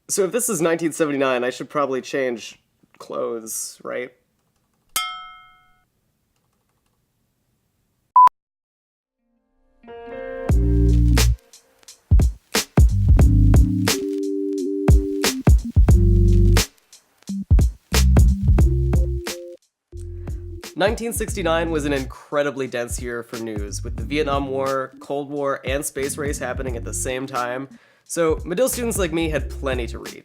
So if this is 1979, I should probably change clothes, right? "1969 was an incredibly dense year for news, with the Vietnam War, Cold War, and space race happening at the same time, so Medill students like me had plenty to read.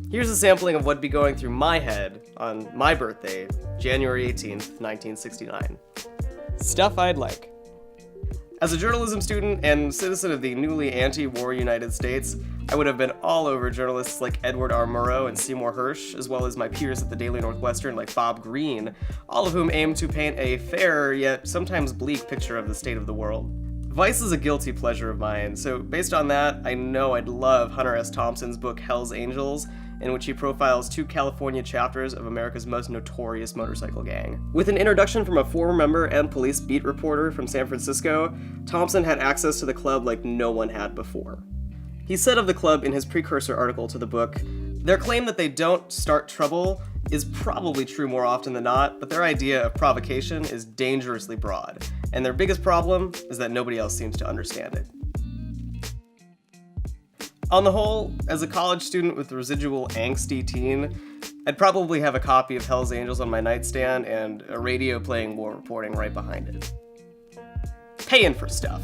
Here's a sampling of what'd be going through my head on my birthday, January 18th, 1969. Stuff I'd like. As a journalism student and citizen of the newly anti-war United States, I would have been all over journalists like Edward R. Murrow and Seymour Hersh, as well as my peers at the Daily Northwestern like Bob Greene, all of whom aim to paint a fair yet sometimes bleak picture of the state of the world. Vice is a guilty pleasure of mine, so based on that, I know I'd love Hunter S. Thompson's book Hell's Angels, in which he profiles two California chapters of America's most notorious motorcycle gang. With an introduction from a former member and police beat reporter from San Francisco, Thompson had access to the club like no one had before. He said of the club in his precursor article to the book, "Their claim that they don't start trouble is probably true more often than not, but their idea of provocation is dangerously broad, and their biggest problem is that nobody else seems to understand it." On the whole, as a college student with residual angsty teen, I'd probably have a copy of Hell's Angels on my nightstand and a radio playing war reporting right behind it. Paying for stuff.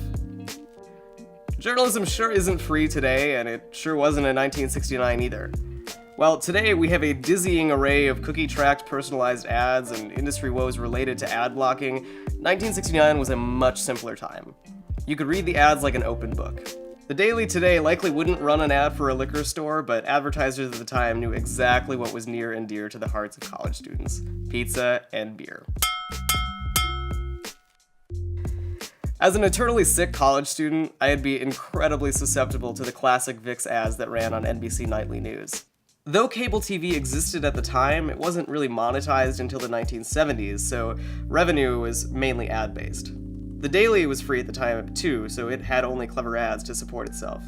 Journalism sure isn't free today, and it sure wasn't in 1969 either. While today we have a dizzying array of cookie-tracked personalized ads and industry woes related to ad blocking, 1969 was a much simpler time. You could read the ads like an open book. The Daily today likely wouldn't run an ad for a liquor store, but advertisers at the time knew exactly what was near and dear to the hearts of college students: pizza and beer. As an eternally sick college student, I'd be incredibly susceptible to the classic VIX ads that ran on NBC Nightly News. Though cable TV existed at the time, it wasn't really monetized until the 1970s, so revenue was mainly ad-based. The Daily was free at the time too, so it had only clever ads to support itself.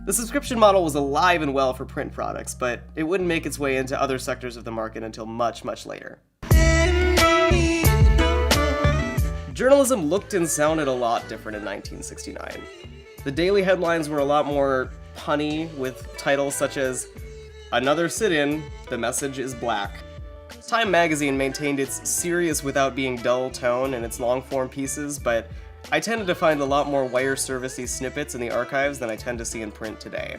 The subscription model was alive and well for print products, but it wouldn't make its way into other sectors of the market until much, much later. Journalism looked and sounded a lot different in 1969. The Daily headlines were a lot more punny, with titles such as, "Another sit-in, the message is black." Time magazine maintained its serious without being dull tone in its long-form pieces, but I tended to find a lot more wire servicey snippets in the archives than I tend to see in print today.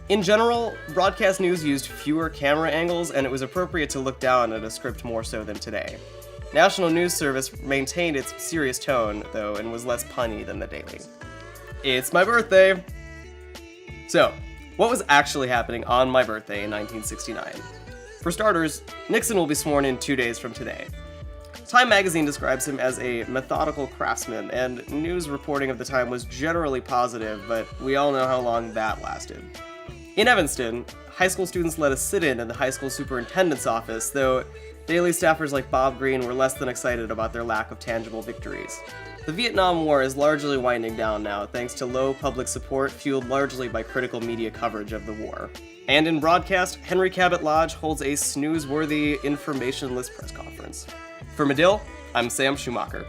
In general, broadcast news used fewer camera angles, and it was appropriate to look down at a script more so than today. National News Service maintained its serious tone, though, and was less punny than the Daily. It's my birthday! So, what was actually happening on my birthday in 1969? For starters, Nixon will be sworn in 2 days from today. Time magazine describes him as a methodical craftsman, and news reporting of the time was generally positive, but we all know how long that lasted. In Evanston, high school students led a sit-in in the high school superintendent's office, though Daily staffers like Bob Greene were less than excited about their lack of tangible victories. The Vietnam War is largely winding down now, thanks to low public support fueled largely by critical media coverage of the war. And in broadcast, Henry Cabot Lodge holds a snooze-worthy, informationless press conference. For Medill, I'm Sam Schumacher.